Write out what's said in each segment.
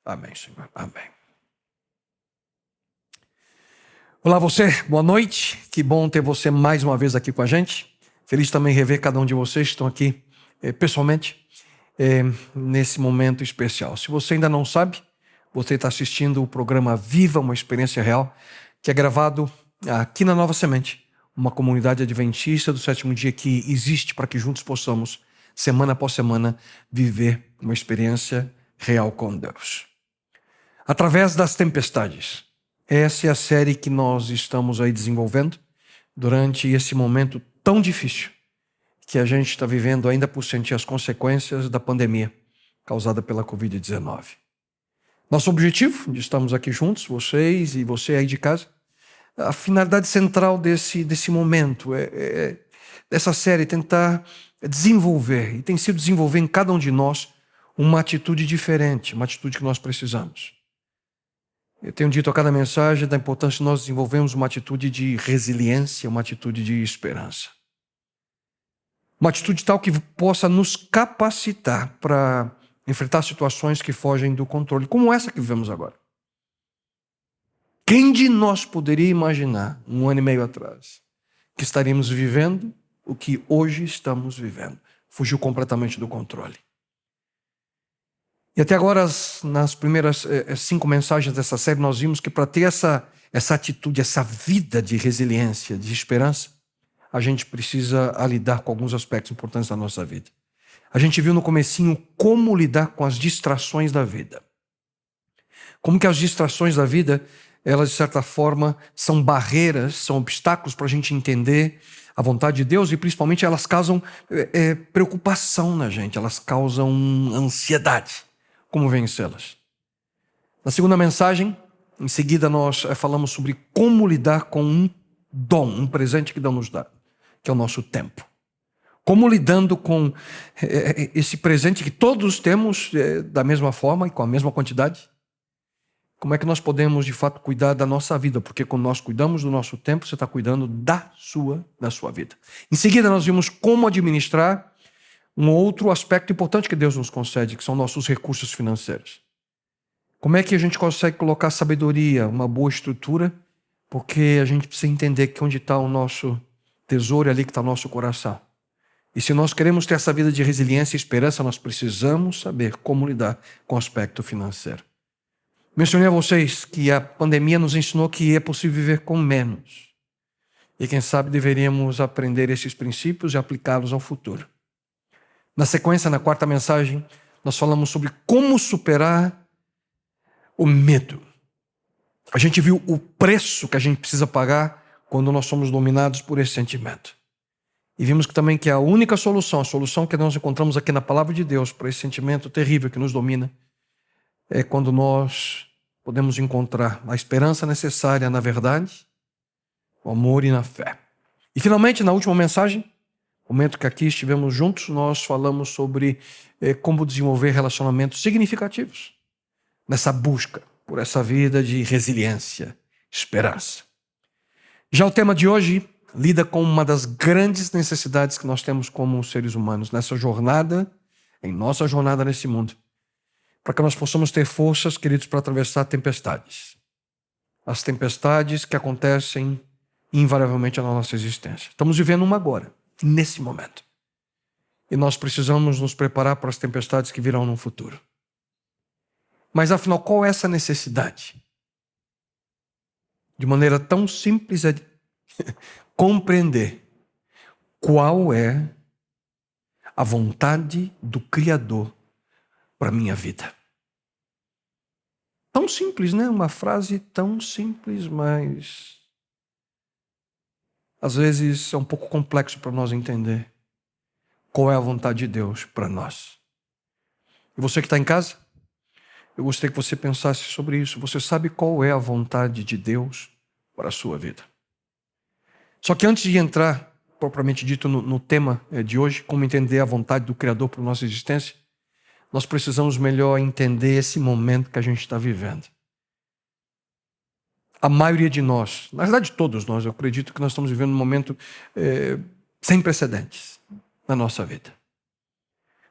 Amém, Senhor. Amém. Olá você, boa noite. Que bom ter você mais uma vez aqui com a gente. Feliz também rever cada um de vocês que estão aqui pessoalmente nesse momento especial. Se você ainda não sabe, você está assistindo o programa Viva uma Experiência Real, que é gravado aqui na Nova Semente, uma comunidade adventista do sétimo dia que existe para que juntos possamos, semana após semana, viver uma experiência real com Deus. Através das tempestades. Essa é a série que nós estamos aí desenvolvendo durante esse momento tão difícil que a gente está vivendo ainda por sentir as consequências da pandemia causada pela Covid-19. Nosso objetivo de estarmos aqui juntos, vocês e você aí de casa, a finalidade central desse momento dessa série tentar desenvolver, e tem sido desenvolver em cada um de nós uma atitude diferente, uma atitude que nós precisamos. Eu tenho dito a cada mensagem da importância de nós desenvolvermos uma atitude de resiliência, uma atitude de esperança. Uma atitude tal que possa nos capacitar para enfrentar situações que fogem do controle, como essa que vivemos agora. Quem de nós poderia imaginar, 1 ano e meio atrás, que estaríamos vivendo o que hoje estamos vivendo? Fugiu completamente do controle. E até agora, nas primeiras 5 mensagens dessa série, nós vimos que para ter essa atitude, essa vida de resiliência, de esperança, a gente precisa lidar com alguns aspectos importantes da nossa vida. A gente viu no comecinho como lidar com as distrações da vida. Como que as distrações da vida, elas de certa forma são barreiras, são obstáculos para a gente entender a vontade de Deus e principalmente elas causam preocupação na gente, elas causam ansiedade. Como vencê-las? Na segunda mensagem, em seguida nós falamos sobre como lidar com um dom, um presente que Deus nos dá, que é o nosso tempo. Como lidando com esse presente que todos temos da mesma forma e com a mesma quantidade? Como é que nós podemos de fato cuidar da nossa vida? Porque quando nós cuidamos do nosso tempo, você está cuidando da sua vida. Em seguida nós vimos como administrar um outro aspecto importante que Deus nos concede, que são nossos recursos financeiros. Como é que a gente consegue colocar sabedoria, uma boa estrutura? Porque a gente precisa entender que onde está o nosso tesouro é ali que está o nosso coração. E se nós queremos ter essa vida de resiliência e esperança, nós precisamos saber como lidar com o aspecto financeiro. Mencionei a vocês que a pandemia nos ensinou que é possível viver com menos. E quem sabe deveríamos aprender esses princípios e aplicá-los ao futuro. Na sequência, na 4ª mensagem, nós falamos sobre como superar o medo. A gente viu o preço que a gente precisa pagar quando nós somos dominados por esse sentimento. E vimos que também que a única solução, a solução que nós encontramos aqui na palavra de Deus para esse sentimento terrível que nos domina, é quando nós podemos encontrar a esperança necessária na verdade, o amor e na fé. E finalmente, na última mensagem, no momento que aqui estivemos juntos, nós falamos sobre como desenvolver relacionamentos significativos nessa busca por essa vida de resiliência, esperança. Já o tema de hoje lida com uma das grandes necessidades que nós temos como seres humanos nessa jornada, em nossa jornada nesse mundo, para que nós possamos ter forças, queridos, para atravessar tempestades. As tempestades que acontecem invariavelmente na nossa existência. Estamos vivendo uma agora. Nesse momento. E nós precisamos nos preparar para as tempestades que virão no futuro. Mas afinal, qual é essa necessidade? De maneira tão simples é compreender qual é a vontade do Criador para a minha vida. Tão simples, né? Uma frase tão simples, mas às vezes é um pouco complexo para nós entender qual é a vontade de Deus para nós. E você que está em casa, eu gostaria que você pensasse sobre isso. Você sabe qual é a vontade de Deus para a sua vida? Só que antes de entrar, propriamente dito, no tema de hoje, como entender a vontade do Criador para a nossa existência, nós precisamos melhor entender esse momento que a gente está vivendo. A maioria de nós, na verdade todos nós, eu acredito que nós estamos vivendo um momento sem precedentes na nossa vida.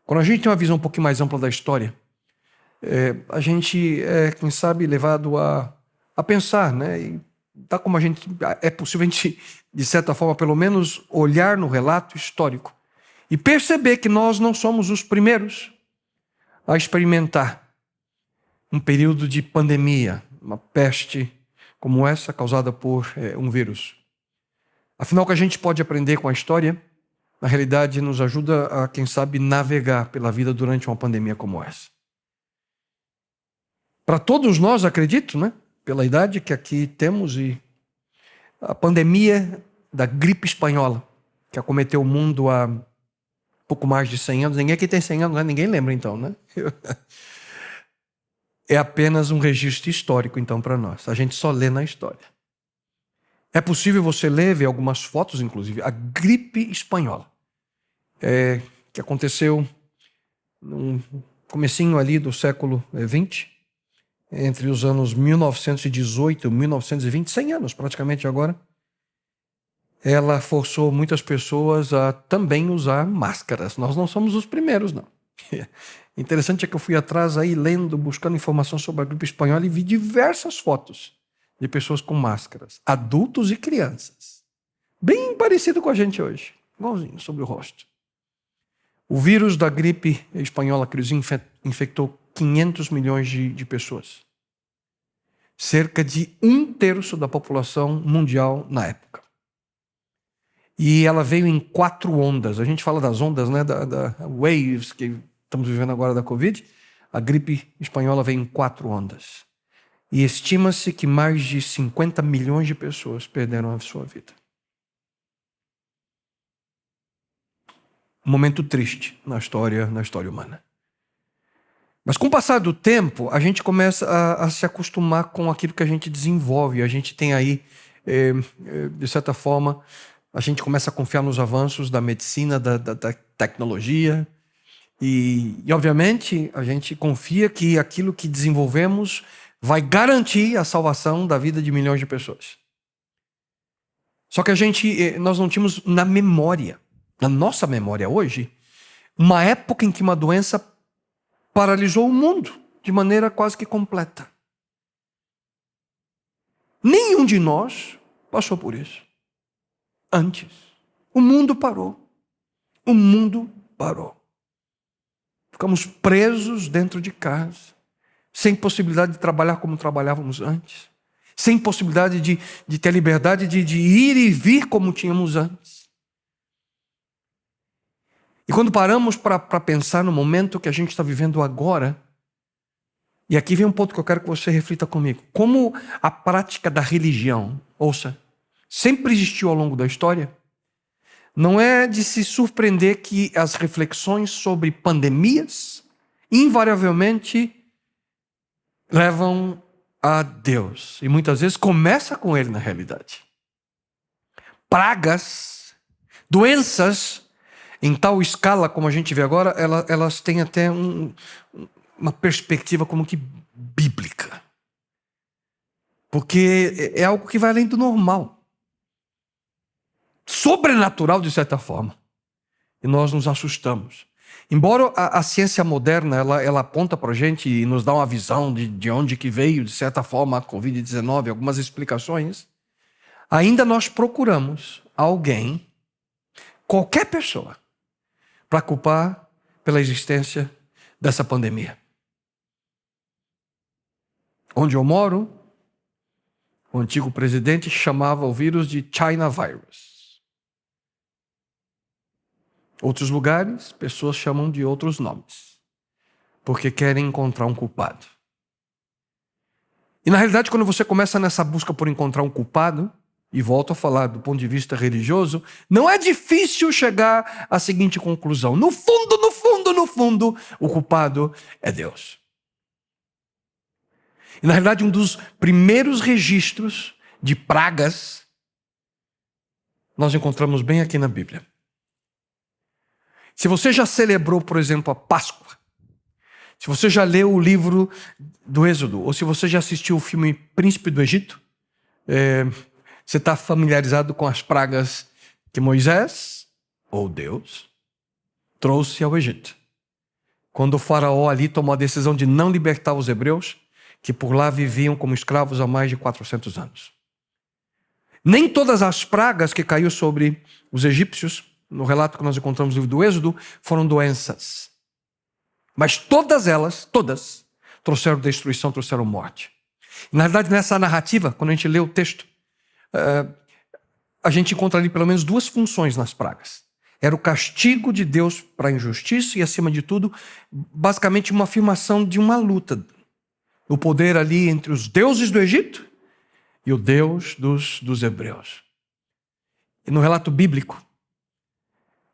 Quando a gente tem uma visão um pouquinho mais ampla da história, a gente é, quem sabe, levado a pensar, né? E tá como é possível a gente, de certa forma, pelo menos olhar no relato histórico e perceber que nós não somos os primeiros a experimentar um período de pandemia, uma peste como essa causada por um vírus. Afinal, o que a gente pode aprender com a história, na realidade, nos ajuda a, quem sabe, navegar pela vida durante uma pandemia como essa. Para todos nós, acredito, né? Pela idade que aqui temos, e a pandemia da gripe espanhola, que acometeu o mundo há pouco mais de 100 anos. Ninguém aqui tem 100 anos, né? Ninguém lembra então, né? É apenas um registro histórico, então, para nós. A gente só lê na história. É possível você ler, ver algumas fotos, inclusive, a gripe espanhola, que aconteceu no comecinho ali do século XX, entre os anos 1918 e 1920, 100 anos praticamente agora. Ela forçou muitas pessoas a também usar máscaras. Nós não somos os primeiros, não. Interessante é que eu fui atrás aí, lendo, buscando informação sobre a gripe espanhola, e vi diversas fotos de pessoas com máscaras, adultos e crianças. Bem parecido com a gente hoje, igualzinho, sobre o rosto. O vírus da gripe espanhola, que infectou 500 milhões de pessoas. Cerca de 1/3 da população mundial na época. E ela veio em 4 ondas. A gente fala das ondas, né, da waves que estamos vivendo agora da Covid. A gripe espanhola veio em 4 ondas. E estima-se que mais de 50 milhões de pessoas perderam a sua vida. Um momento triste na história humana. Mas com o passar do tempo, a gente começa a se acostumar com aquilo que a gente desenvolve. A gente tem aí, de certa forma, a gente começa a confiar nos avanços da medicina, da tecnologia. E, obviamente, a gente confia que aquilo que desenvolvemos vai garantir a salvação da vida de milhões de pessoas. Só que nós não tínhamos na nossa memória hoje, uma época em que uma doença paralisou o mundo de maneira quase que completa. Nenhum de nós passou por isso antes. O mundo parou. O mundo parou. Ficamos presos dentro de casa, sem possibilidade de trabalhar como trabalhávamos antes, sem possibilidade de ter liberdade de ir e vir como tínhamos antes. E quando paramos para pensar no momento que a gente está vivendo agora, e aqui vem um ponto que eu quero que você reflita comigo. Como a prática da religião, ouça, sempre existiu ao longo da história, não é de se surpreender que as reflexões sobre pandemias invariavelmente levam a Deus. E muitas vezes começa com Ele na realidade. Pragas, doenças, em tal escala como a gente vê agora, elas têm até uma perspectiva como que bíblica. Porque é algo que vai além do normal. Sobrenatural, de certa forma. E nós nos assustamos. Embora a ciência moderna ela aponta para a gente e nos dá uma visão de onde que veio, de certa forma, a Covid-19, algumas explicações, ainda nós procuramos alguém, qualquer pessoa, para culpar pela existência dessa pandemia. Onde eu moro, o antigo presidente chamava o vírus de China Virus. Outros lugares, pessoas chamam de outros nomes, porque querem encontrar um culpado. E na realidade, quando você começa nessa busca por encontrar um culpado, e volto a falar do ponto de vista religioso, não é difícil chegar à seguinte conclusão: no fundo, o culpado é Deus. E na realidade, um dos primeiros registros de pragas nós encontramos bem aqui na Bíblia. Se você já celebrou, por exemplo, a Páscoa, se você já leu o livro do Êxodo, ou se você já assistiu o filme Príncipe do Egito, você está familiarizado com as pragas que Moisés, ou Deus, trouxe ao Egito. quando o faraó ali tomou a decisão de não libertar os hebreus, que por lá viviam como escravos há mais de 400 anos. Nem todas as pragas que caiu sobre os egípcios, no relato que nós encontramos no livro do Êxodo, foram doenças. Mas todas elas, todas, trouxeram destruição, trouxeram morte. Na verdade, nessa narrativa, quando a gente lê o texto, a gente encontra ali pelo menos duas funções nas pragas. Era o castigo de Deus para a injustiça e, acima de tudo, basicamente uma afirmação de uma luta. O poder ali entre os deuses do Egito e o Deus dos hebreus. E no relato bíblico,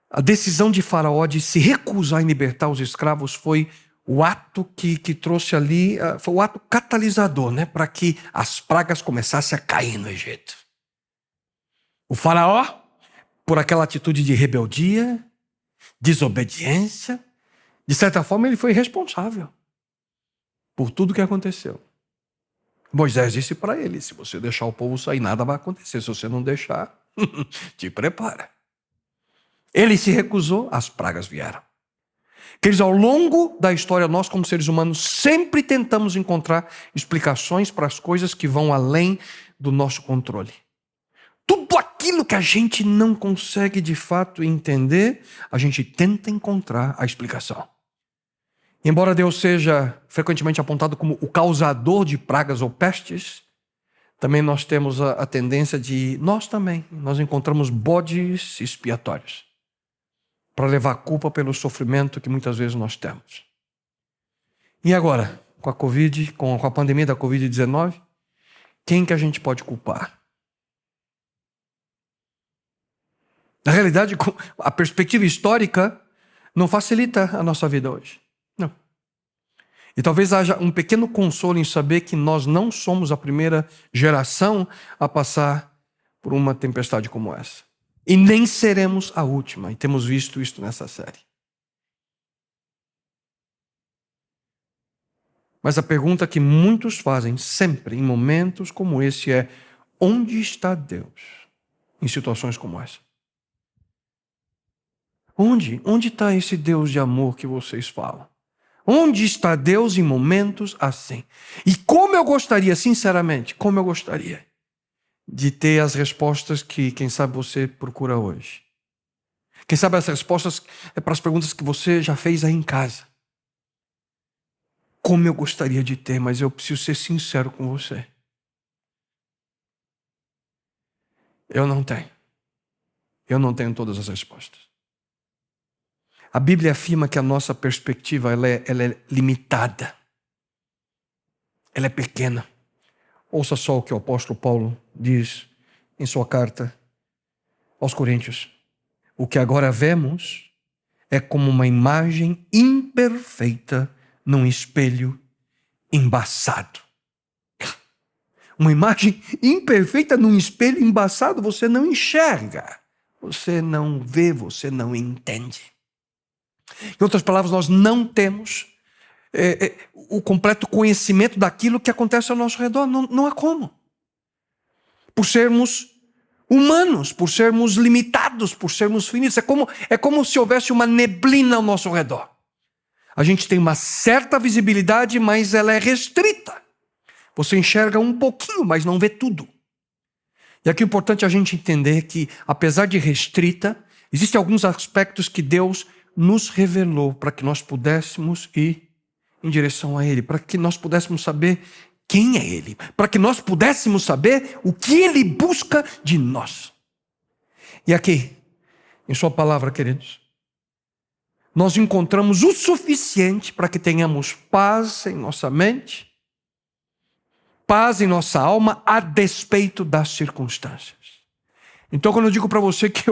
a decisão de Faraó de se recusar em libertar os escravos foi o ato que trouxe ali, foi o ato catalisador, né, para que as pragas começassem a cair no Egito. O Faraó, por aquela atitude de rebeldia, desobediência, de certa forma ele foi responsável por tudo que aconteceu. Moisés disse para ele: se você deixar o povo sair, nada vai acontecer. Se você não deixar, te prepara. Ele se recusou, as pragas vieram. Queridos, ao longo da história, nós como seres humanos sempre tentamos encontrar explicações para as coisas que vão além do nosso controle. Tudo aquilo que a gente não consegue de fato entender, a gente tenta encontrar a explicação. Embora Deus seja frequentemente apontado como o causador de pragas ou pestes, também nós temos a tendência de, nós encontramos bodes expiatórios para levar a culpa pelo sofrimento que muitas vezes nós temos. E agora, com a Covid, com a pandemia da Covid-19, quem que a gente pode culpar? Na realidade, a perspectiva histórica não facilita a nossa vida hoje. Não. E talvez haja um pequeno consolo em saber que nós não somos a primeira geração a passar por uma tempestade como essa. E nem seremos a última. E temos visto isso nessa série. Mas a pergunta que muitos fazem sempre em momentos como esse é: onde está Deus em situações como essa? Onde? Onde está esse Deus de amor que vocês falam? Onde está Deus em momentos assim? E como eu gostaria, sinceramente, como eu gostaria de ter as respostas que, quem sabe, você procura hoje. Quem sabe as respostas é para as perguntas que você já fez aí em casa. Como eu gostaria de ter, mas eu preciso ser sincero com você. Eu não tenho. Eu não tenho todas as respostas. A Bíblia afirma que a nossa perspectiva ela é limitada. Ela é pequena. Ouça só o que o apóstolo Paulo diz em sua carta aos Coríntios. O que agora vemos é como uma imagem imperfeita num espelho embaçado. Uma imagem imperfeita num espelho embaçado você não enxerga. Você não vê, você não entende. Em outras palavras, nós não temos o completo conhecimento daquilo que acontece ao nosso redor. Não há como. Por sermos humanos, por sermos limitados, por sermos finitos. É como se houvesse uma neblina ao nosso redor. A gente tem uma certa visibilidade, mas ela é restrita. Você enxerga um pouquinho, mas não vê tudo. E aqui é importante a gente entender que, apesar de restrita, existem alguns aspectos que Deus nos revelou para que nós pudéssemos ir em direção a Ele, para que nós pudéssemos saber quem é Ele, para que nós pudéssemos saber o que Ele busca de nós. E aqui, em Sua palavra, queridos, nós encontramos o suficiente para que tenhamos paz em nossa mente, paz em nossa alma, a despeito das circunstâncias. Então, quando eu digo para você que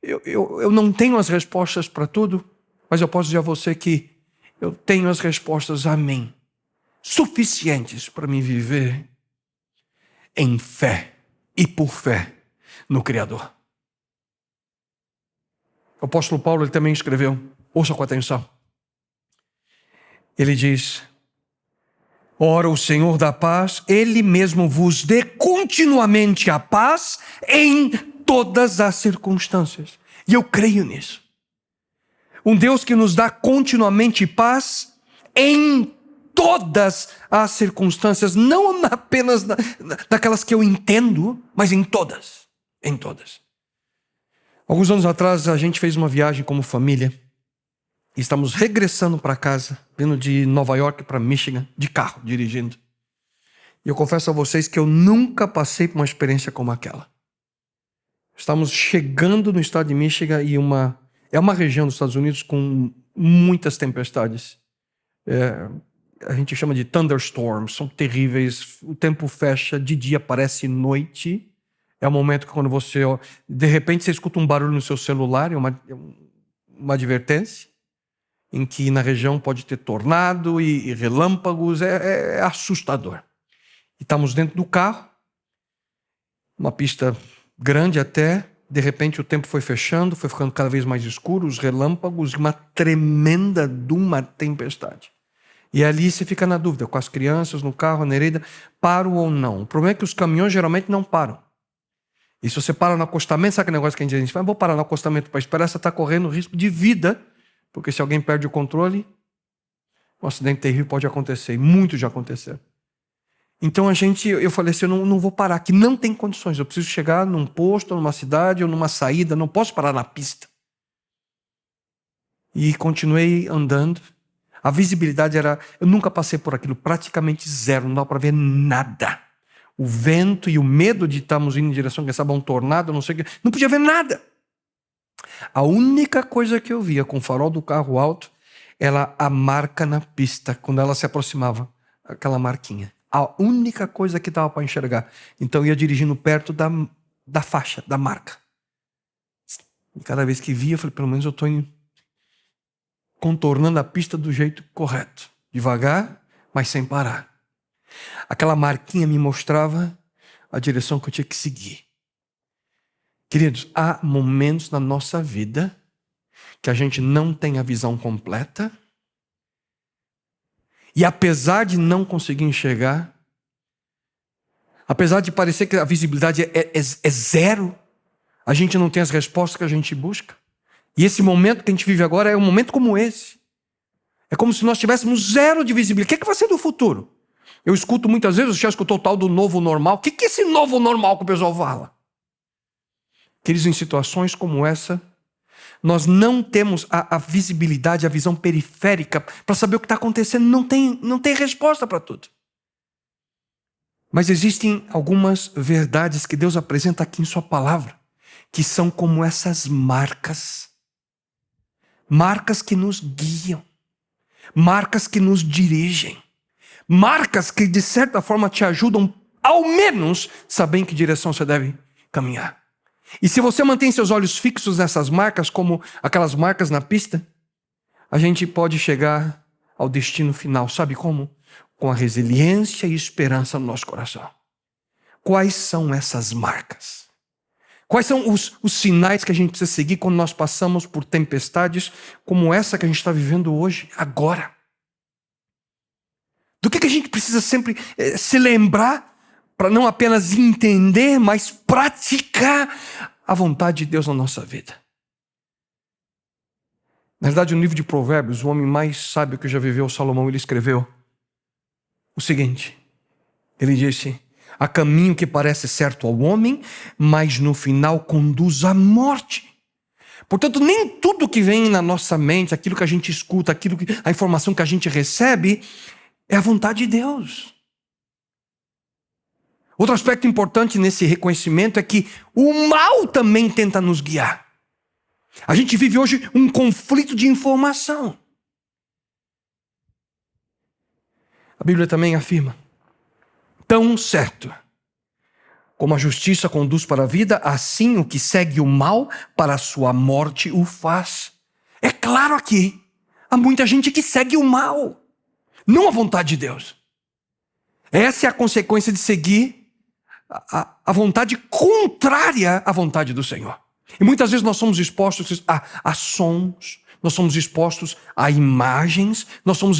eu não tenho as respostas para tudo, mas eu posso dizer a você que eu tenho as respostas a mim, suficientes para me viver em fé e por fé no Criador. O apóstolo Paulo ele também escreveu, ouça com atenção. Ele diz: ora, o Senhor da paz, Ele mesmo vos dê continuamente a paz em todas as circunstâncias. E eu creio nisso. Um Deus que nos dá continuamente paz em todas as circunstâncias, não apenas naquelas que eu entendo, mas em todas. Em todas. Alguns anos atrás, a gente fez uma viagem como família. E estamos regressando para casa, vindo de Nova York para Michigan, de carro, dirigindo. E eu confesso a vocês que eu nunca passei por uma experiência como aquela. Estamos chegando no estado de Michigan e é uma região dos Estados Unidos com muitas tempestades. A gente chama de thunderstorms, são terríveis. O tempo fecha, de dia parece noite. É o momento que quando você, de repente, você escuta um barulho no seu celular, é uma advertência, em que na região pode ter tornado e relâmpagos, é assustador. E estamos dentro do carro, uma pista grande até, de repente o tempo foi fechando, foi ficando cada vez mais escuro, os relâmpagos, uma tremenda de uma tempestade. E ali você fica na dúvida, com as crianças no carro, a Nereida, paro ou não? O problema é que os caminhões geralmente não param. E se você para no acostamento, sabe aquele negócio que a gente fala? Vou parar no acostamento para esperar, você está correndo risco de vida, porque se alguém perde o controle, um acidente terrível pode acontecer, e muito já aconteceu. Então eu falei assim, eu não vou parar aqui, não tem condições, eu preciso chegar num posto, numa cidade ou numa saída, não posso parar na pista. E continuei andando. A visibilidade eu nunca passei por aquilo, praticamente zero, não dá para ver nada. O vento e o medo de estarmos indo em direção, quem sabe, a um tornado, não sei o que, não podia ver nada. A única coisa que eu via com o farol do carro alto era a marca na pista, quando ela se aproximava, aquela marquinha. A única coisa que dava para enxergar. Então eu ia dirigindo perto da faixa, da marca. E cada vez que via, eu falei, pelo menos eu estou contornando a pista do jeito correto. Devagar, mas sem parar. Aquela marquinha me mostrava a direção que eu tinha que seguir. Queridos, há momentos na nossa vida que a gente não tem a visão completa e apesar de não conseguir enxergar, apesar de parecer que a visibilidade é zero, a gente não tem as respostas que a gente busca. E esse momento que a gente vive agora é um momento como esse. É como se nós tivéssemos zero de visibilidade. O que vai ser do futuro? Eu escuto muitas vezes, você já escutou o tal do novo normal. O que é esse novo normal que o pessoal fala? Queridos, em situações como essa, nós não temos a visibilidade, a visão periférica para saber o que está acontecendo. Não tem resposta para tudo. Mas existem algumas verdades que Deus apresenta aqui em sua palavra, que são como essas marcas. Marcas que nos guiam. Marcas que nos dirigem. Marcas que de certa forma te ajudam, ao menos, saber em que direção você deve caminhar. E se você mantém seus olhos fixos nessas marcas, como aquelas marcas na pista, a gente pode chegar ao destino final. Sabe como? Com a resiliência e esperança no nosso coração. Quais são essas marcas? Quais são os sinais que a gente precisa seguir quando nós passamos por tempestades como essa que a gente está vivendo hoje, agora? Do que a gente precisa sempre se lembrar para não apenas entender, mas praticar a vontade de Deus na nossa vida? Na verdade, no livro de Provérbios, o homem mais sábio que já viveu, Salomão, ele escreveu o seguinte. Ele disse: há caminho que parece certo ao homem, mas no final conduz à morte. Portanto, nem tudo que vem na nossa mente, aquilo que a gente escuta, a informação que a gente recebe, é a vontade de Deus. Outro aspecto importante nesse reconhecimento é que o mal também tenta nos guiar. A gente vive hoje um conflito de informação. A Bíblia também afirma: tão certo como a justiça conduz para a vida, assim o que segue o mal para a sua morte o faz. É claro aqui, há muita gente que segue o mal, não a vontade de Deus. Essa é a consequência de seguir a vontade contrária à vontade do Senhor. E muitas vezes nós somos expostos a sons, nós somos expostos a imagens, nós somos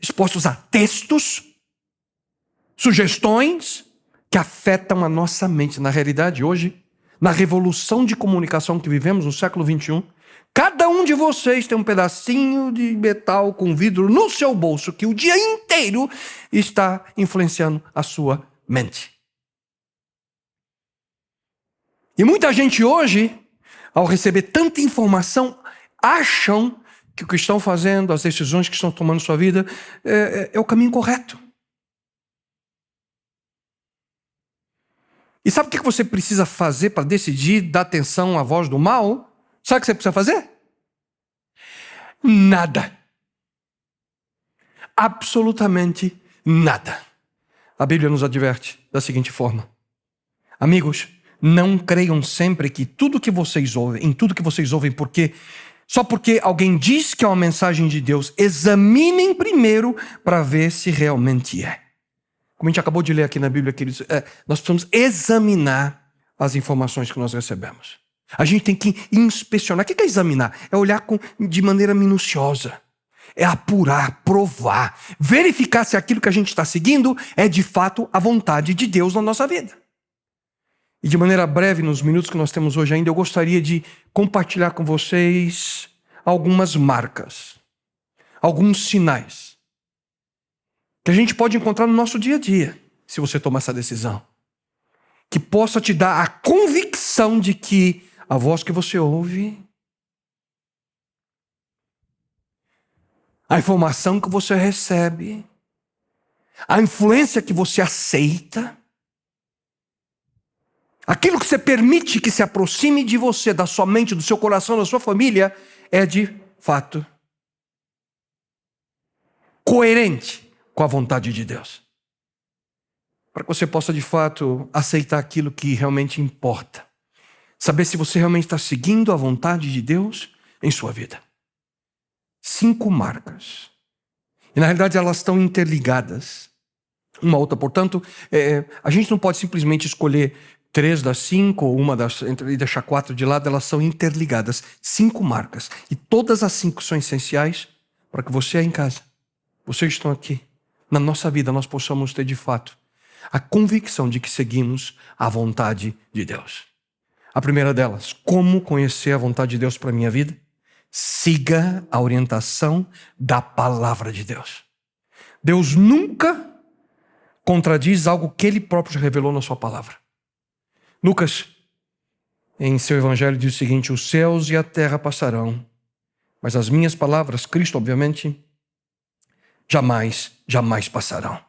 expostos a textos, sugestões que afetam a nossa mente. Na realidade, hoje, na revolução de comunicação que vivemos no século XXI, Cada um de vocês tem um pedacinho de metal com vidro no seu bolso que o dia inteiro está influenciando a sua mente. E muita gente hoje, ao receber tanta informação, acham que o que estão fazendo, as decisões que estão tomando na sua vida, é o caminho correto. E sabe o que você precisa fazer para decidir dar atenção à voz do mal? Sabe o que você precisa fazer? Nada. Absolutamente nada. A Bíblia nos adverte da seguinte forma: amigos, não creiam sempre que tudo que vocês ouvem, em tudo que vocês ouvem, só porque alguém diz que é uma mensagem de Deus. Examinem primeiro para ver se realmente é. Como a gente acabou de ler aqui na Bíblia, queridos, nós precisamos examinar as informações que nós recebemos. A gente tem que inspecionar. O que é examinar? É olhar de maneira minuciosa. É apurar, provar, verificar se aquilo que a gente está seguindo é de fato a vontade de Deus na nossa vida. E de maneira breve, nos minutos que nós temos hoje ainda, eu gostaria de compartilhar com vocês algumas marcas, alguns sinais que a gente pode encontrar no nosso dia a dia, se você tomar essa decisão, que possa te dar a convicção de que a voz que você ouve, a informação que você recebe, a influência que você aceita, aquilo que você permite que se aproxime de você, da sua mente, do seu coração, da sua família, é de fato coerente com a vontade de Deus. Para que você possa de fato aceitar aquilo que realmente importa. Saber se você realmente está seguindo a vontade de Deus em sua vida. 5 marcas. E na realidade elas estão interligadas. Uma outra, portanto, a gente não pode simplesmente escolher 3 das 5 ou e deixar 4 de lado. Elas são interligadas. 5 marcas. E todas as 5 são essenciais para que você aí em casa, vocês estão aqui, na nossa vida nós possamos ter de fato a convicção de que seguimos a vontade de Deus. A primeira delas, como conhecer a vontade de Deus para a minha vida? Siga a orientação da palavra de Deus. Deus nunca contradiz algo que Ele próprio já revelou na sua palavra. Lucas, em seu evangelho, diz o seguinte: os céus e a terra passarão, mas as minhas palavras, Cristo obviamente, jamais passarão.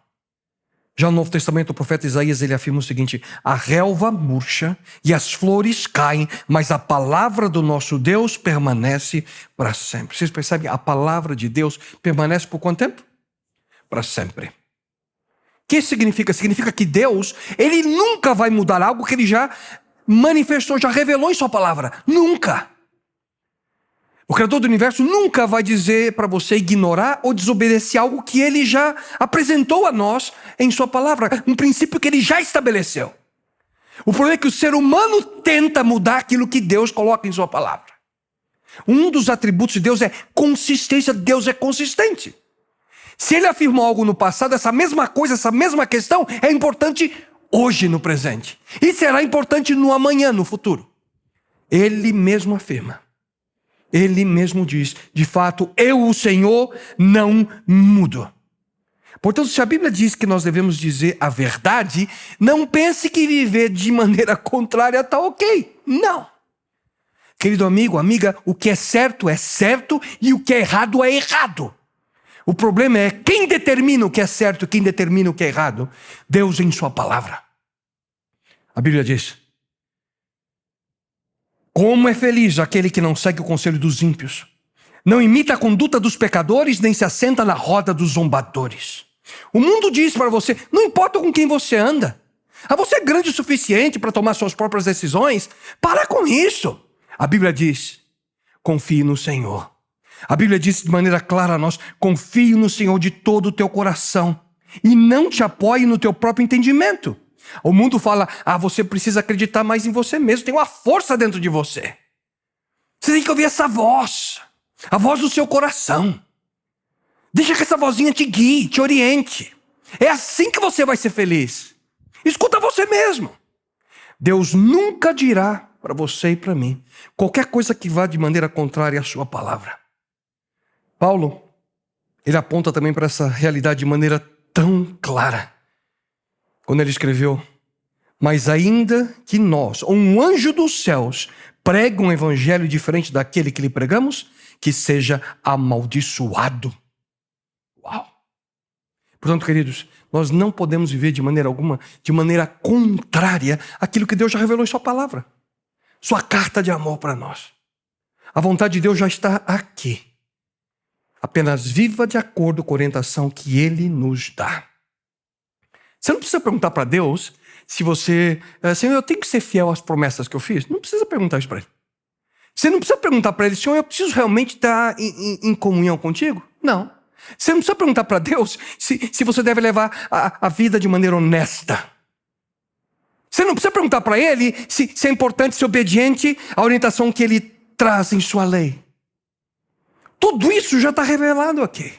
Já no Novo Testamento, o profeta Isaías, ele afirma o seguinte: a relva murcha e as flores caem, mas a palavra do nosso Deus permanece para sempre. Vocês percebem? A palavra de Deus permanece por quanto tempo? Para sempre. O que significa? Significa que Deus, Ele nunca vai mudar algo que Ele já manifestou, já revelou em sua palavra. Nunca. O Criador do Universo nunca vai dizer para você ignorar ou desobedecer algo que Ele já apresentou a nós em sua palavra. Um princípio que Ele já estabeleceu. O problema é que o ser humano tenta mudar aquilo que Deus coloca em sua palavra. Um dos atributos de Deus é consistência. Deus é consistente. Se Ele afirmou algo no passado, essa mesma coisa, essa mesma questão é importante hoje, no presente. E será importante no amanhã, no futuro. Ele mesmo afirma. Ele mesmo diz: de fato, eu, o Senhor, não mudo. Portanto, se a Bíblia diz que nós devemos dizer a verdade, não pense que viver de maneira contrária está ok. Não. Querido amigo, amiga, o que é certo e o que é errado. O problema é quem determina o que é certo e quem determina o que é errado. Deus em sua palavra. A Bíblia diz: como é feliz aquele que não segue o conselho dos ímpios, não imita a conduta dos pecadores, nem se assenta na roda dos zombadores. O mundo diz para você: não importa com quem você anda, você é grande o suficiente para tomar suas próprias decisões. Para com isso. A Bíblia diz: confie no Senhor. A Bíblia diz de maneira clara a nós: confie no Senhor de todo o teu coração e não te apoie no teu próprio entendimento. O mundo fala: você precisa acreditar mais em você mesmo, tem uma força dentro de você. Você tem que ouvir essa voz, a voz do seu coração. Deixa que essa vozinha te guie, te oriente. É assim que você vai ser feliz. Escuta você mesmo. Deus nunca dirá para você e para mim, qualquer coisa que vá de maneira contrária à sua palavra. Paulo, ele aponta também para essa realidade de maneira tão clara, quando ele escreveu: mas ainda que nós, ou um anjo dos céus, pregue um evangelho diferente daquele que lhe pregamos, que seja amaldiçoado. Uau! Portanto, queridos, nós não podemos viver de maneira alguma, de maneira contrária àquilo que Deus já revelou em sua palavra. Sua carta de amor para nós. A vontade de Deus já está aqui. Apenas viva de acordo com a orientação que Ele nos dá. Você não precisa perguntar para Deus se você... Senhor, eu tenho que ser fiel às promessas que eu fiz? Não precisa perguntar isso para Ele. Você não precisa perguntar para Ele: Senhor, eu preciso realmente estar em comunhão contigo? Não. Você não precisa perguntar para Deus se você deve levar a vida de maneira honesta. Você não precisa perguntar para Ele se é importante ser obediente à orientação que Ele traz em sua lei. Tudo isso já está revelado aqui.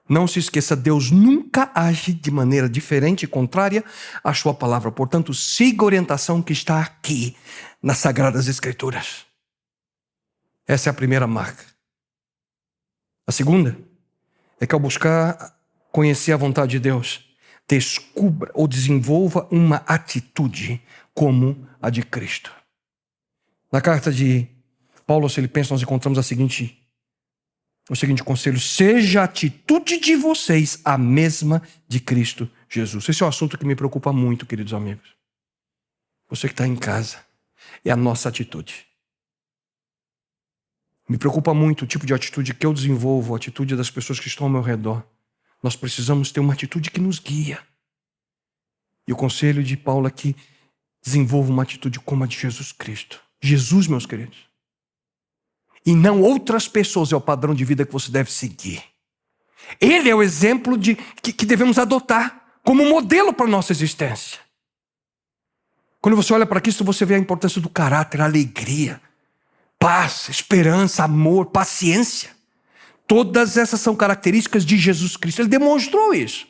Não se esqueça, Deus nunca age de maneira diferente e contrária à sua palavra. Portanto, siga a orientação que está aqui nas Sagradas Escrituras. Essa é a primeira marca. A segunda é que ao buscar conhecer a vontade de Deus, descubra ou desenvolva uma atitude como a de Cristo. Na carta de Paulo aos Filipenses nós encontramos o seguinte conselho: seja a atitude de vocês a mesma de Cristo Jesus. Esse é um assunto que me preocupa muito, queridos amigos. Você que está em casa, é a nossa atitude. Me preocupa muito o tipo de atitude que eu desenvolvo, a atitude das pessoas que estão ao meu redor. Nós precisamos ter uma atitude que nos guia. E o conselho de Paulo é que desenvolva uma atitude como a de Jesus Cristo. Jesus, meus queridos. E não outras pessoas é o padrão de vida que você deve seguir. Ele é o exemplo que devemos adotar como modelo para a nossa existência. Quando você olha para Cristo, você vê a importância do caráter, a alegria, paz, esperança, amor, paciência. Todas essas são características de Jesus Cristo. Ele demonstrou isso.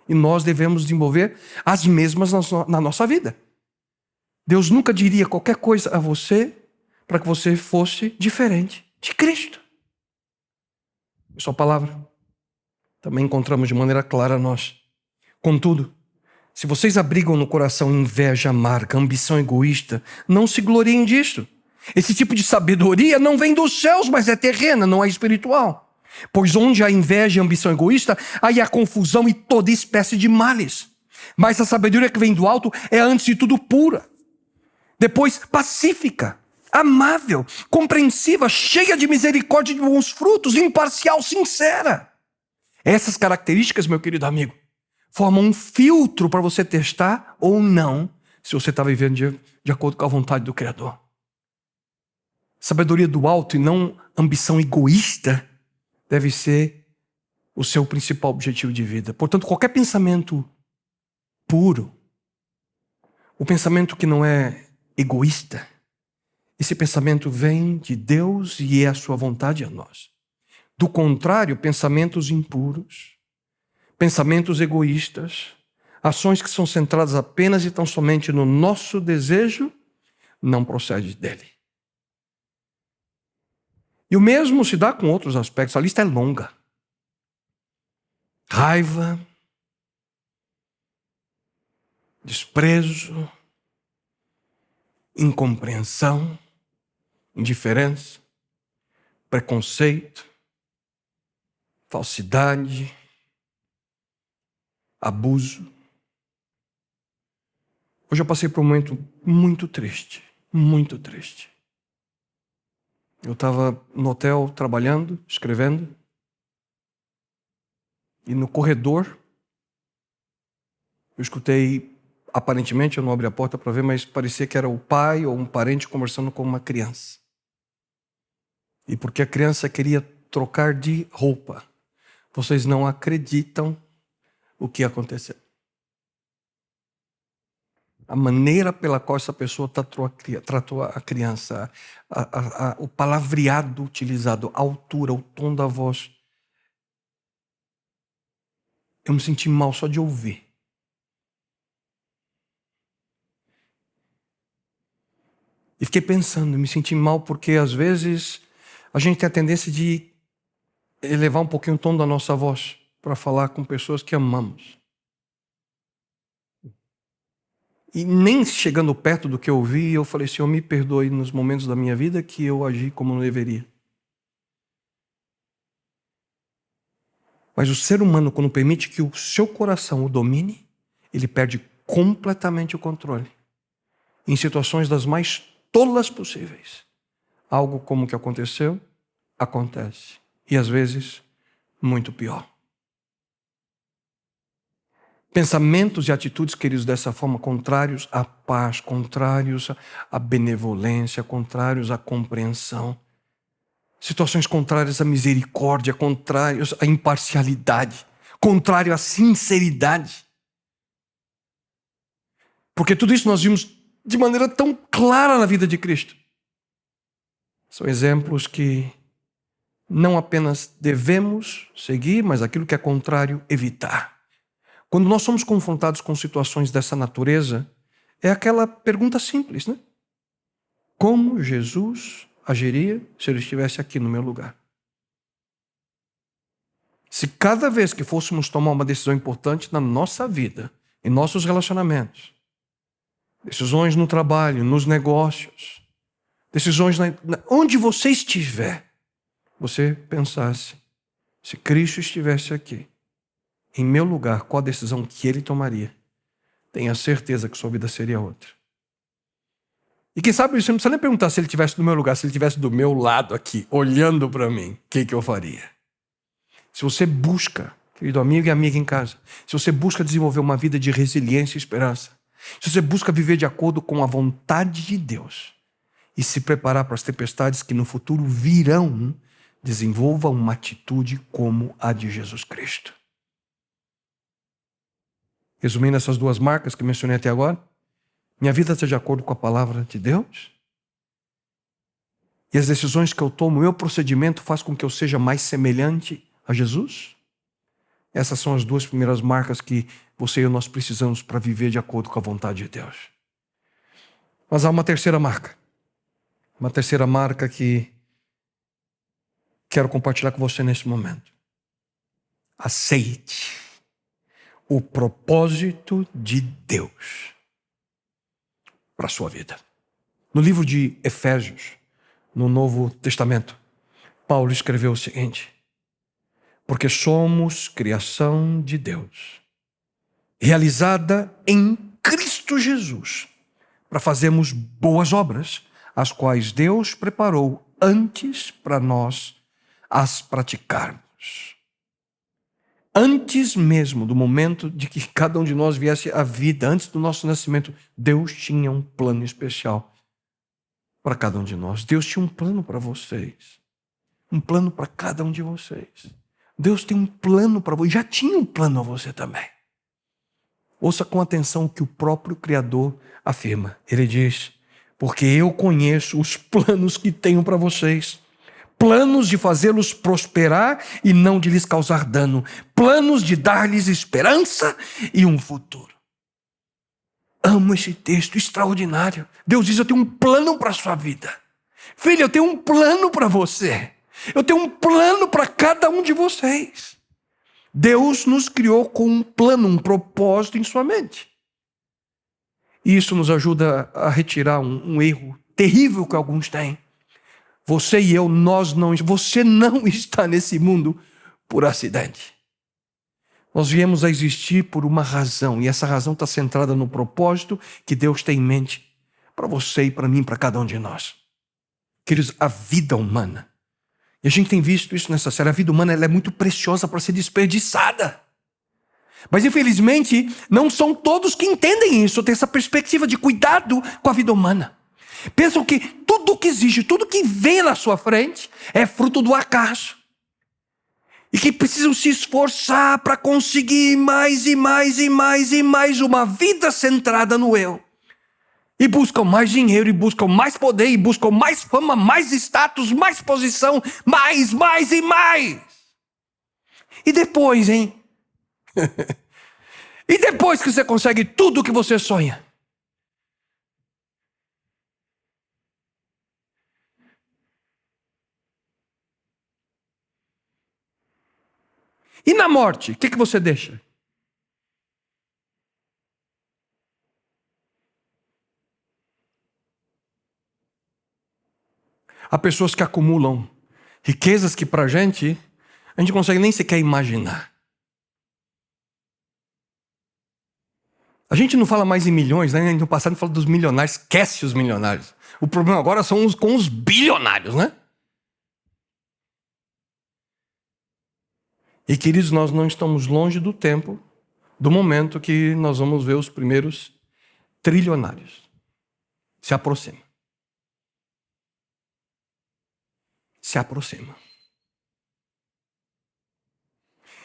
E nós devemos desenvolver as mesmas na nossa vida. Deus nunca diria qualquer coisa a você para que você fosse diferente de Cristo. Em sua palavra também encontramos de maneira clara nós. Contudo, se vocês abrigam no coração inveja amarga, ambição egoísta, não se gloriem disto. Esse tipo de sabedoria não vem dos céus, mas é terrena, não é espiritual. Pois onde há inveja e ambição egoísta, aí há confusão e toda espécie de males. Mas a sabedoria que vem do alto é antes de tudo pura, depois pacífica, amável, compreensiva, cheia de misericórdia e de bons frutos, imparcial, sincera. Essas características, meu querido amigo, formam um filtro para você testar ou não se você está vivendo de acordo com a vontade do Criador. Sabedoria do alto e não ambição egoísta deve ser o seu principal objetivo de vida. Portanto, qualquer pensamento puro, o pensamento que não é egoísta, esse pensamento vem de Deus e é a sua vontade a nós. Do contrário, pensamentos impuros, pensamentos egoístas, ações que são centradas apenas e tão somente no nosso desejo, não procede dele. E o mesmo se dá com outros aspectos. A lista é longa. Raiva, desprezo, incompreensão, indiferença, preconceito, falsidade, abuso. Hoje eu passei por um momento muito triste, muito triste. Eu estava no hotel trabalhando, escrevendo, e no corredor eu escutei, aparentemente eu não abri a porta para ver, mas parecia que era o pai ou um parente conversando com uma criança. E porque a criança queria trocar de roupa, vocês não acreditam o que aconteceu. A maneira pela qual essa pessoa tratou a criança, o palavreado utilizado, a altura, o tom da voz. Eu me senti mal só de ouvir. fiquei pensando, me senti mal porque às vezes a gente tem a tendência de elevar um pouquinho o tom da nossa voz para falar com pessoas que amamos. E nem chegando perto do que eu ouvi, eu falei, Senhor, me perdoe nos momentos da minha vida que eu agi como não deveria. Mas o ser humano, quando permite que o seu coração o domine, ele perde completamente o controle. Em situações das mais tolas possíveis. Algo como o que aconteceu, acontece. E às vezes, muito pior. Pensamentos e atitudes, queridos, dessa forma, contrários à paz, contrários à benevolência, contrários à compreensão. Situações contrárias à misericórdia, contrários à imparcialidade, contrário à sinceridade. Porque tudo isso nós vimos de maneira tão clara na vida de Cristo. São exemplos que não apenas devemos seguir, mas aquilo que é contrário, evitar. Quando nós somos confrontados com situações dessa natureza, é aquela pergunta simples, né? Como Jesus agiria se ele estivesse aqui no meu lugar? Se cada vez que fôssemos tomar uma decisão importante na nossa vida, em nossos relacionamentos, decisões no trabalho, nos negócios, decisões onde você estiver, você pensasse, se Cristo estivesse aqui, em meu lugar, qual a decisão que ele tomaria? Tenha certeza que sua vida seria outra. E quem sabe você não precisa nem perguntar se ele estivesse no meu lugar, se ele estivesse do meu lado aqui, olhando para mim, o que eu faria? Se você busca, querido amigo e amiga em casa, se você busca desenvolver uma vida de resiliência e esperança, se você busca viver de acordo com a vontade de Deus e se preparar para as tempestades que no futuro virão, desenvolva uma atitude como a de Jesus Cristo. Resumindo essas duas marcas que mencionei até agora, minha vida está de acordo com a palavra de Deus? E as decisões que eu tomo, o meu procedimento faz com que eu seja mais semelhante a Jesus? Essas são as duas primeiras marcas que você e eu nós precisamos para viver de acordo com a vontade de Deus. Mas há uma terceira marca. Uma terceira marca que quero compartilhar com você nesse momento. Aceite o propósito de Deus para a sua vida. No livro de Efésios, no Novo Testamento, Paulo escreveu o seguinte: porque somos criação de Deus, realizada em Cristo Jesus, para fazermos boas obras, as quais Deus preparou antes para nós as praticarmos. Antes mesmo do momento de que cada um de nós viesse à vida, antes do nosso nascimento, Deus tinha um plano especial para cada um de nós. Deus tinha um plano para vocês. Um plano para cada um de vocês. Deus tem um plano para você. Já tinha um plano a você também. Ouça com atenção o que o próprio Criador afirma. Ele diz: porque eu conheço os planos que tenho para vocês. Planos de fazê-los prosperar e não de lhes causar dano. Planos de dar-lhes esperança e um futuro. Amo esse texto extraordinário. Deus diz: eu tenho um plano para a sua vida. Filho, eu tenho um plano para você. Eu tenho um plano para cada um de vocês. Deus nos criou com um plano, um propósito em sua mente. E isso nos ajuda a retirar um erro terrível que alguns têm. Você e eu, você não está nesse mundo por acidente. Nós viemos a existir por uma razão, e essa razão está centrada no propósito que Deus tem em mente para você e para mim, para cada um de nós. Queridos, a vida humana, e a gente tem visto isso nessa série, a vida humana ela é muito preciosa para ser desperdiçada. Mas infelizmente, não são todos que entendem isso, têm essa perspectiva de cuidado com a vida humana. Pensam que tudo que existe, tudo que vem na sua frente é fruto do acaso. E que precisam se esforçar para conseguir mais e mais e mais e mais uma vida centrada no eu. E buscam mais dinheiro, e buscam mais poder, e buscam mais fama, mais status, mais posição, mais e mais. E depois, hein? E depois que você consegue tudo o que você sonha? E na morte, o que você deixa? Há pessoas que acumulam riquezas que pra gente, a gente não consegue nem sequer imaginar. A gente não fala mais em milhões, né? No passado a gente fala dos milionários, esquece os milionários. O problema agora são com os bilionários, né? E queridos, nós não estamos longe do tempo, do momento que nós vamos ver os primeiros trilionários. Se aproxima. Se aproxima.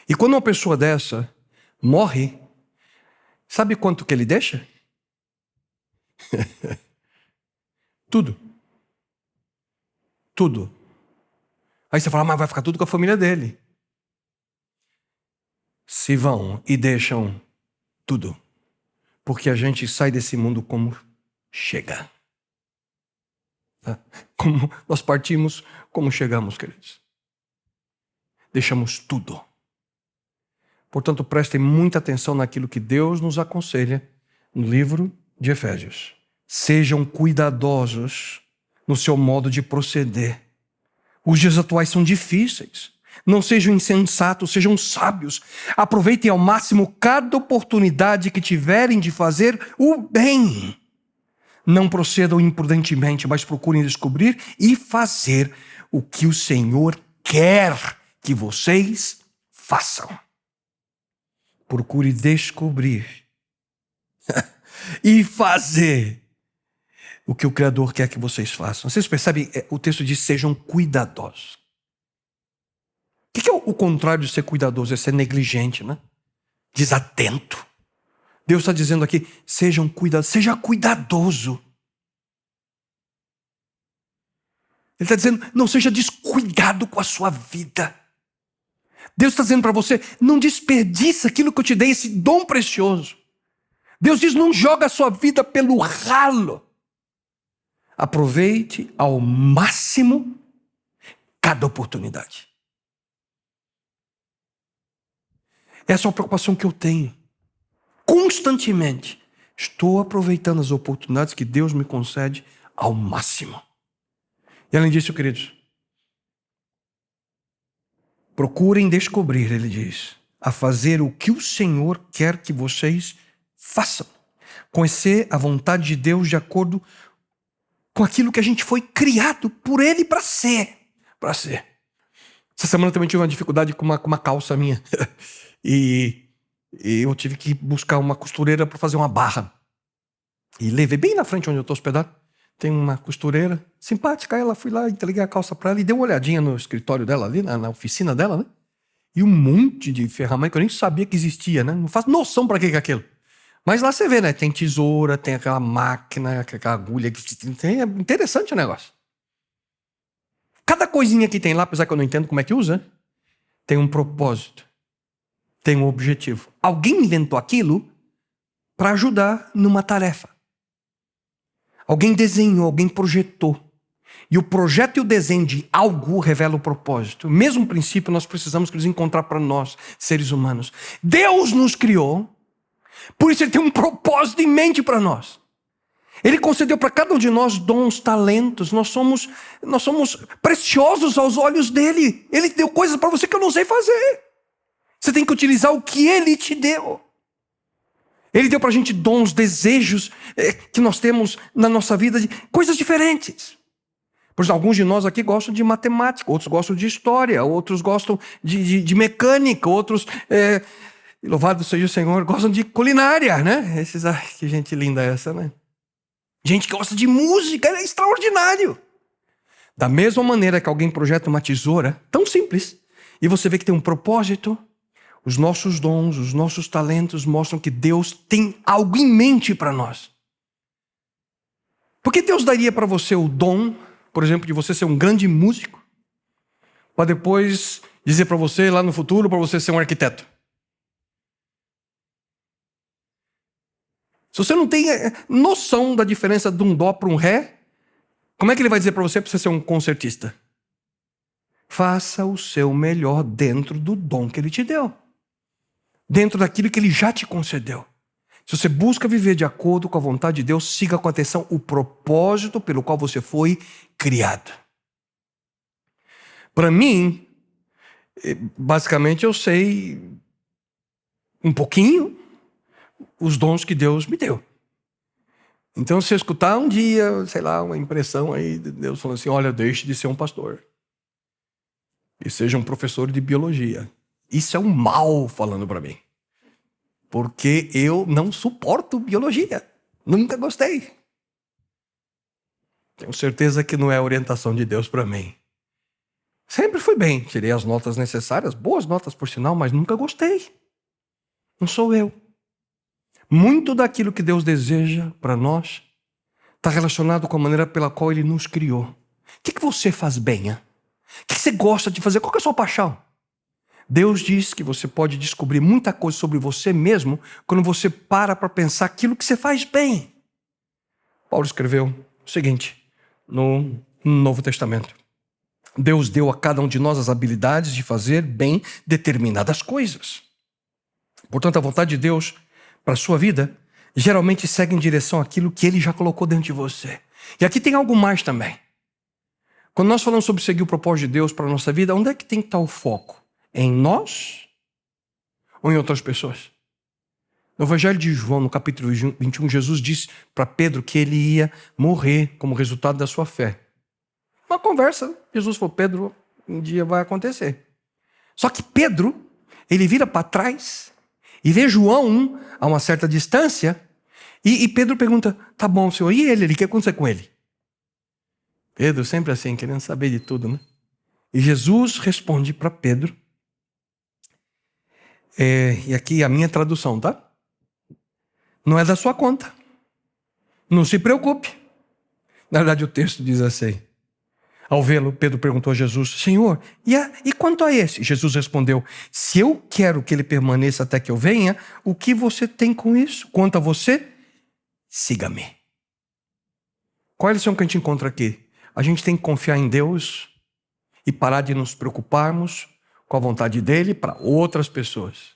E quando uma pessoa dessa morre, sabe quanto que ele deixa? Tudo. Tudo. Aí você fala, mas vai ficar tudo com a família dele. Se vão e deixam tudo. Porque a gente sai desse mundo como chega. Como nós partimos, como chegamos, queridos. Deixamos tudo. Portanto, prestem muita atenção naquilo que Deus nos aconselha no livro de Efésios. Sejam cuidadosos no seu modo de proceder. Os dias atuais são difíceis. Não sejam insensatos, sejam sábios. Aproveitem ao máximo cada oportunidade que tiverem de fazer o bem. Não procedam imprudentemente, mas procurem descobrir e fazer o que o Senhor quer que vocês façam. Procure descobrir e fazer o que o Criador quer que vocês façam. Vocês percebem? O texto diz, sejam cuidadosos. O que é o contrário de ser cuidadoso? É ser negligente, né? Desatento. Deus está dizendo aqui, sejam cuidadosos, seja cuidadoso. Ele está dizendo, não seja descuidado com a sua vida. Deus está dizendo para você, não desperdice aquilo que eu te dei, esse dom precioso. Deus diz, não joga a sua vida pelo ralo. Aproveite ao máximo cada oportunidade. Essa é uma preocupação que eu tenho. Constantemente. Estou aproveitando as oportunidades que Deus me concede ao máximo. E além disso, queridos, procurem descobrir, ele diz, a fazer o que o Senhor quer que vocês façam. Conhecer a vontade de Deus de acordo com aquilo que a gente foi criado por Ele para ser. Para ser. Essa semana eu também tive uma dificuldade com uma calça minha. E eu tive que buscar uma costureira para fazer uma barra. E levei bem na frente onde eu estou hospedado. Tem uma costureira simpática. Ela fui lá, entreguei a calça para ela e dei uma olhadinha no escritório dela ali, na oficina dela, né? E um monte de ferramenta que eu nem sabia que existia, né? Não faço noção para que é aquilo. Mas lá você vê, né? Tem tesoura, tem aquela máquina, aquela agulha. É interessante o negócio. Cada coisinha que tem lá, apesar que eu não entendo como é que usa, tem um propósito. Tem um objetivo. Alguém inventou aquilo para ajudar numa tarefa. Alguém desenhou, alguém projetou. E o projeto e o desenho de algo revela o propósito. O mesmo princípio nós precisamos encontrar para nós, seres humanos. Deus nos criou, por isso Ele tem um propósito em mente para nós. Ele concedeu para cada um de nós dons, talentos. Nós somos preciosos aos olhos dEle. Ele deu coisas para você que eu não sei fazer. Você tem que utilizar o que Ele te deu. Ele deu para a gente dons, desejos que nós temos na nossa vida, de coisas diferentes. Por exemplo, alguns de nós aqui gostam de matemática, outros gostam de história, outros gostam de mecânica, outros, louvado seja o Senhor, gostam de culinária, né? Que gente linda essa, né? Gente que gosta de música, é extraordinário. Da mesma maneira que alguém projeta uma tesoura, tão simples, e você vê que tem um propósito, os nossos dons, os nossos talentos mostram que Deus tem algo em mente para nós. Por que Deus daria para você o dom, por exemplo, de você ser um grande músico, para depois dizer para você lá no futuro, para você ser um arquiteto? Se você não tem noção da diferença de um dó para um ré, como é que ele vai dizer para você ser um concertista? Faça o seu melhor dentro do dom que Ele te deu, dentro daquilo que Ele já te concedeu. Se você busca viver de acordo com a vontade de Deus, siga com atenção o propósito pelo qual você foi criado. Para mim, basicamente eu sei um pouquinho os dons que Deus me deu. Então, se eu escutar um dia, sei lá, uma impressão aí de Deus falando assim, olha, deixe de ser um pastor e seja um professor de biologia. Isso é um mal falando para mim. Porque eu não suporto biologia. Nunca gostei. Tenho certeza que não é a orientação de Deus para mim. Sempre fui bem, tirei as notas necessárias, boas notas por sinal, mas nunca gostei. Não sou eu. Muito daquilo que Deus deseja para nós está relacionado com a maneira pela qual Ele nos criou. O que você faz bem? O que você gosta de fazer? Qual que é a sua paixão? Deus diz que você pode descobrir muita coisa sobre você mesmo quando você para pensar aquilo que você faz bem. Paulo escreveu o seguinte no Novo Testamento. Deus deu a cada um de nós as habilidades de fazer bem determinadas coisas. Portanto, a vontade de Deus para a sua vida geralmente segue em direção àquilo que Ele já colocou dentro de você. E aqui tem algo mais também. Quando nós falamos sobre seguir o propósito de Deus para a nossa vida, onde é que tem que estar o foco? Em nós ou em outras pessoas? No Evangelho de João, no capítulo 21, Jesus disse para Pedro que ele ia morrer como resultado da sua fé. Uma conversa, Jesus falou, Pedro, um dia vai acontecer. Só que Pedro, ele vira para trás e vê João a uma certa distância e Pedro pergunta, tá bom, senhor, e ele? O que aconteceu com ele? Pedro sempre assim, querendo saber de tudo, né? E Jesus responde para Pedro, e aqui a minha tradução, tá? Não é da sua conta. Não se preocupe. Na verdade, o texto diz assim. Ao vê-lo, Pedro perguntou a Jesus, Senhor, e quanto a esse? Jesus respondeu, se eu quero que ele permaneça até que eu venha, o que você tem com isso? Quanto a você, siga-me. Qual é a lição que a gente encontra aqui? A gente tem que confiar em Deus e parar de nos preocuparmos com a vontade dele para outras pessoas.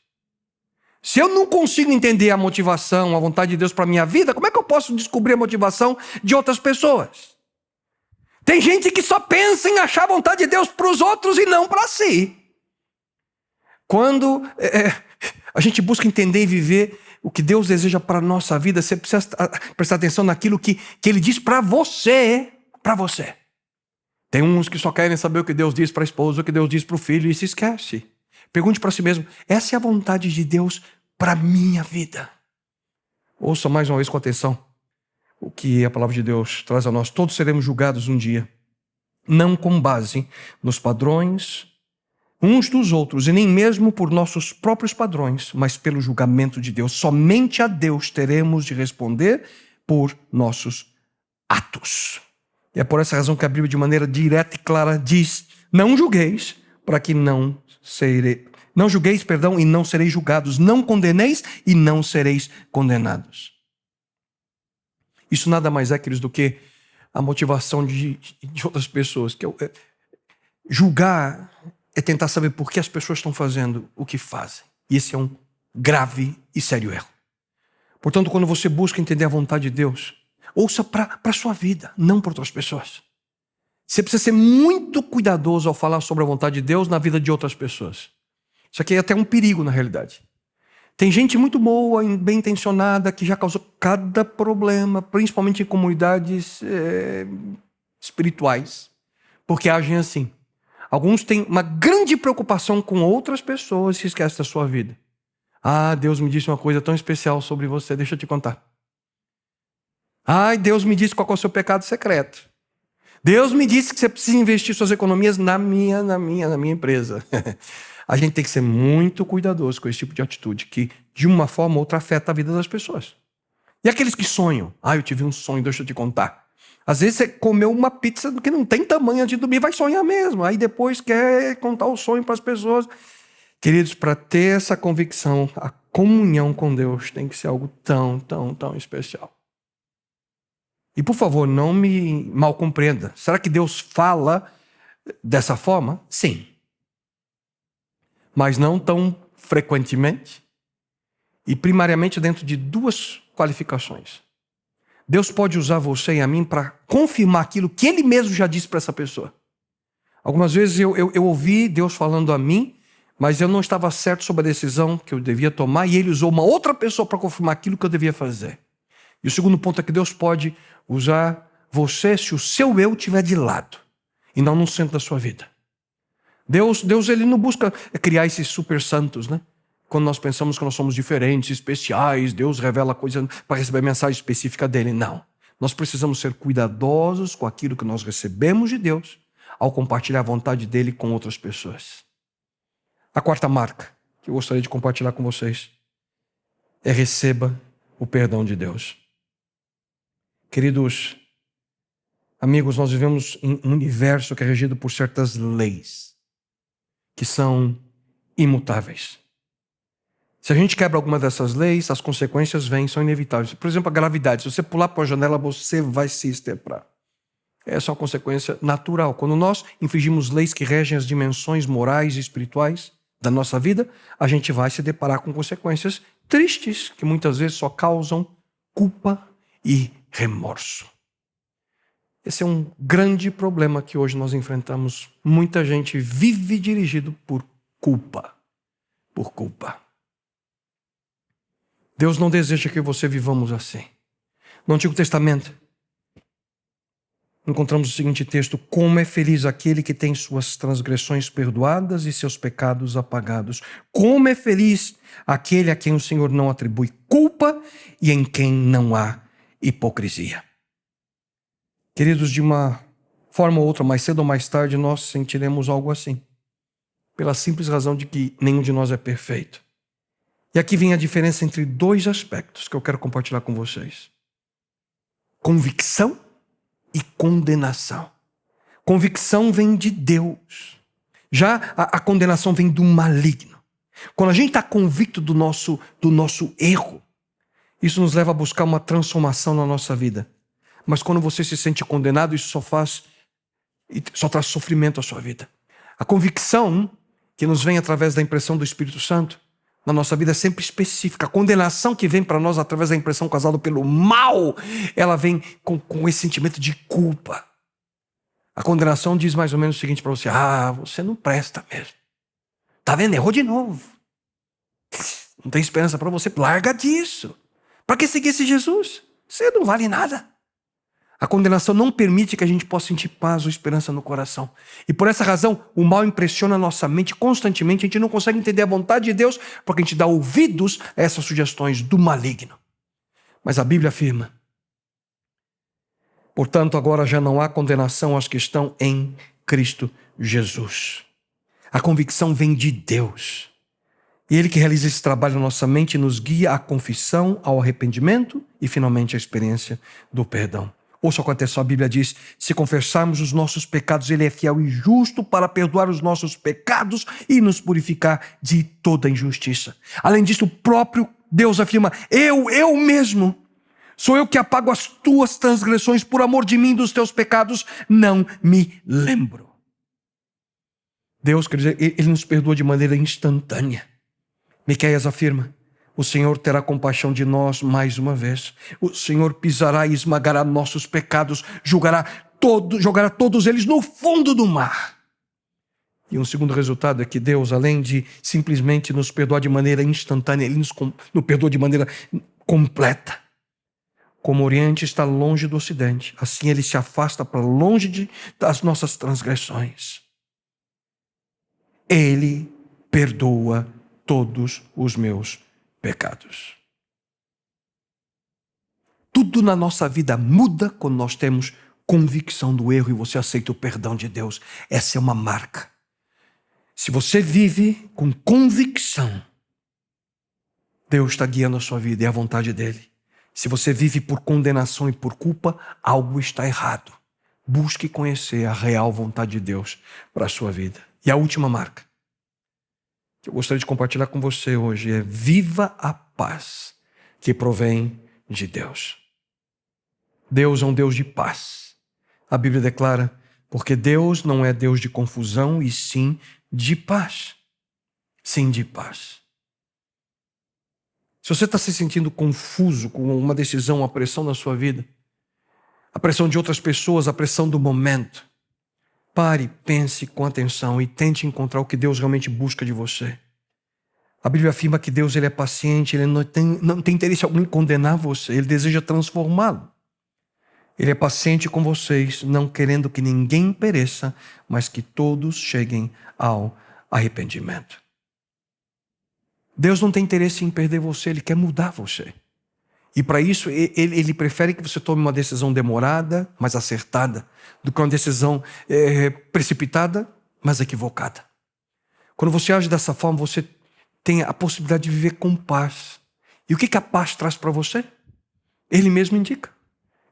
Se eu não consigo entender a motivação, a vontade de Deus para a minha vida, como é que eu posso descobrir a motivação de outras pessoas? Tem gente que só pensa em achar a vontade de Deus para os outros e não para si. Quando a gente busca entender e viver o que Deus deseja para a nossa vida, você precisa prestar atenção naquilo que Ele diz para você. Para você. Tem uns que só querem saber o que Deus diz para a esposa, o que Deus diz para o filho e se esquece. Pergunte para si mesmo, essa é a vontade de Deus para a minha vida? Ouça mais uma vez com atenção o que a palavra de Deus traz a nós. Todos seremos julgados um dia, não com base nos padrões uns dos outros, e nem mesmo por nossos próprios padrões, mas pelo julgamento de Deus. Somente a Deus teremos de responder por nossos atos. E é por essa razão que a Bíblia, de maneira direta e clara, diz, não julgueis, para que não julgueis, e não sereis julgados. Não condeneis e não sereis condenados. Isso nada mais é, queridos, do que a motivação de outras pessoas. Julgar é tentar saber por que as pessoas estão fazendo o que fazem. E esse é um grave e sério erro. Portanto, quando você busca entender a vontade de Deus, ouça para a sua vida, não para outras pessoas. Você precisa ser muito cuidadoso ao falar sobre a vontade de Deus na vida de outras pessoas. Isso aqui é até um perigo na realidade. Tem gente muito boa, bem intencionada, que já causou cada problema, principalmente em comunidades espirituais, porque agem assim. Alguns têm uma grande preocupação com outras pessoas e se esquecem da sua vida. Ah, Deus me disse uma coisa tão especial sobre você, deixa eu te contar. Ai, Deus me disse qual é o seu pecado secreto. Deus me disse que você precisa investir suas economias na minha empresa. A gente tem que ser muito cuidadoso com esse tipo de atitude, que de uma forma ou outra afeta a vida das pessoas. E aqueles que sonham? Ah, eu tive um sonho, deixa eu te contar. Às vezes você comeu uma pizza que não tem tamanho antes de dormir, vai sonhar mesmo. Aí depois quer contar o sonho para as pessoas. Queridos, para ter essa convicção, a comunhão com Deus tem que ser algo tão, tão, tão especial. E por favor, não me mal compreenda. Será que Deus fala dessa forma? Sim. Mas não tão frequentemente e primariamente dentro de duas qualificações. Deus pode usar você e a mim para confirmar aquilo que Ele mesmo já disse para essa pessoa. Algumas vezes eu ouvi Deus falando a mim, mas eu não estava certo sobre a decisão que eu devia tomar e Ele usou uma outra pessoa para confirmar aquilo que eu devia fazer. E o segundo ponto é que Deus pode usar você se o seu eu estiver de lado e não no centro da sua vida. Deus ele não busca criar esses super santos, né? Quando nós pensamos que nós somos diferentes, especiais, Deus revela coisas para receber a mensagem específica dele. Não. Nós precisamos ser cuidadosos com aquilo que nós recebemos de Deus ao compartilhar a vontade dele com outras pessoas. A quarta marca que eu gostaria de compartilhar com vocês é: receba o perdão de Deus. Queridos amigos, nós vivemos em um universo que é regido por certas leis que são imutáveis. Se a gente quebra alguma dessas leis, as consequências são inevitáveis. Por exemplo, a gravidade. Se você pular por uma janela, você vai se esteprar. Essa é uma consequência natural. Quando nós infringimos leis que regem as dimensões morais e espirituais da nossa vida, a gente vai se deparar com consequências tristes, que muitas vezes só causam culpa e remorso. Esse é um grande problema que hoje nós enfrentamos. Muita gente vive dirigido por culpa. Por culpa. Deus não deseja que você vivamos assim. No Antigo Testamento, encontramos o seguinte texto: como é feliz aquele que tem suas transgressões perdoadas e seus pecados apagados. Como é feliz aquele a quem o Senhor não atribui culpa e em quem não há hipocrisia. Queridos, de uma forma ou outra, mais cedo ou mais tarde, nós sentiremos algo assim. Pela simples razão de que nenhum de nós é perfeito. E aqui vem a diferença entre dois aspectos que eu quero compartilhar com vocês: convicção e condenação. Convicção vem de Deus. Já a condenação vem do maligno. Quando a gente está convicto do nosso erro, isso nos leva a buscar uma transformação na nossa vida. Mas quando você se sente condenado, isso só traz sofrimento à sua vida. A convicção que nos vem através da impressão do Espírito Santo na nossa vida é sempre específica. A condenação que vem para nós através da impressão causada pelo mal, ela vem com esse sentimento de culpa. A condenação diz mais ou menos o seguinte para você: você não presta mesmo. Tá vendo? Errou de novo. Não tem esperança para você. Larga disso. Para que seguir esse Jesus? Você não vale nada. A condenação não permite que a gente possa sentir paz ou esperança no coração. E por essa razão, o mal impressiona a nossa mente constantemente. A gente não consegue entender a vontade de Deus porque a gente dá ouvidos a essas sugestões do maligno. Mas a Bíblia afirma: portanto, agora já não há condenação aos que estão em Cristo Jesus. A convicção vem de Deus. E Ele que realiza esse trabalho na nossa mente nos guia à confissão, ao arrependimento e finalmente à experiência do perdão. Ouça o que acontece, a Bíblia diz: se confessarmos os nossos pecados, Ele é fiel e justo para perdoar os nossos pecados e nos purificar de toda injustiça. Além disso, o próprio Deus afirma: eu mesmo, sou eu que apago as tuas transgressões por amor de mim e dos teus pecados, não me lembro. Deus, quer dizer, Ele nos perdoa de maneira instantânea. Miqueias afirma: o Senhor terá compaixão de nós mais uma vez. O Senhor pisará e esmagará nossos pecados, jogará todos eles no fundo do mar. E um segundo resultado é que Deus, além de simplesmente nos perdoar de maneira instantânea, Ele nos perdoa de maneira completa. Como o Oriente está longe do Ocidente, assim Ele se afasta para longe das nossas transgressões. Ele perdoa todos os meus pecados. Tudo na nossa vida muda quando nós temos convicção do erro e você aceita o perdão de Deus. Essa é uma marca. Se você vive com convicção, Deus está guiando a sua vida e a vontade dele. Se você vive por condenação e por culpa, algo está errado. Busque conhecer a real vontade de Deus para a sua vida. E a última marca que eu gostaria de compartilhar com você hoje é: viva a paz que provém de Deus. Deus é um Deus de paz. A Bíblia declara Porque Deus não é Deus de confusão, e sim de paz. Sim, de paz. Se você está se sentindo confuso com uma decisão, uma pressão na sua vida, a pressão de outras pessoas, a pressão do momento, pare, pense com atenção e tente encontrar o que Deus realmente busca de você. A Bíblia afirma que Deus ele é paciente, ele não tem interesse algum em condenar você, ele deseja transformá-lo. Ele é paciente com vocês, não querendo que ninguém pereça, mas que todos cheguem ao arrependimento. Deus não tem interesse em perder você, ele quer mudar você. E para isso, ele prefere que você tome uma decisão demorada, mas acertada, do que uma decisão precipitada, mas equivocada. Quando você age dessa forma, você tem a possibilidade de viver com paz. E o que a paz traz para você? Ele mesmo indica.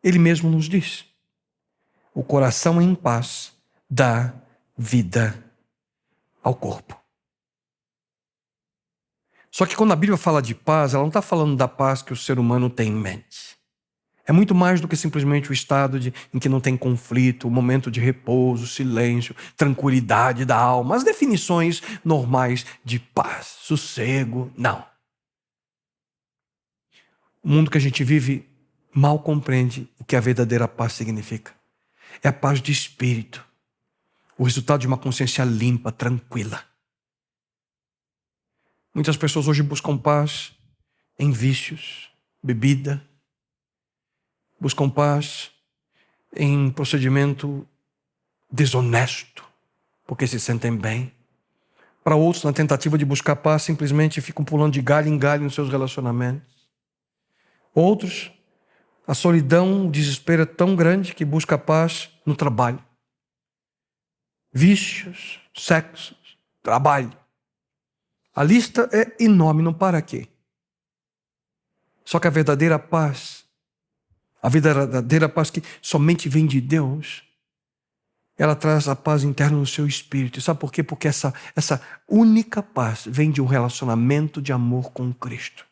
Ele mesmo nos diz. O coração em paz dá vida ao corpo. Só que quando a Bíblia fala de paz, ela não está falando da paz que o ser humano tem em mente. É muito mais do que simplesmente o estado em que não tem conflito, o momento de repouso, silêncio, tranquilidade da alma, as definições normais de paz, sossego, não. O mundo que a gente vive mal compreende o que a verdadeira paz significa. É a paz de espírito, o resultado de uma consciência limpa, tranquila. Muitas pessoas hoje buscam paz em vícios, bebida, buscam paz em procedimento desonesto, porque se sentem bem. Para outros, na tentativa de buscar paz, simplesmente ficam pulando de galho em galho nos seus relacionamentos. Outros, a solidão, o desespero é tão grande que busca paz no trabalho. Vícios, sexo, trabalho. A lista é enorme, não para aqui. Só que a verdadeira paz que somente vem de Deus, ela traz a paz interna no seu espírito. E sabe por quê? Porque essa única paz vem de um relacionamento de amor com Cristo.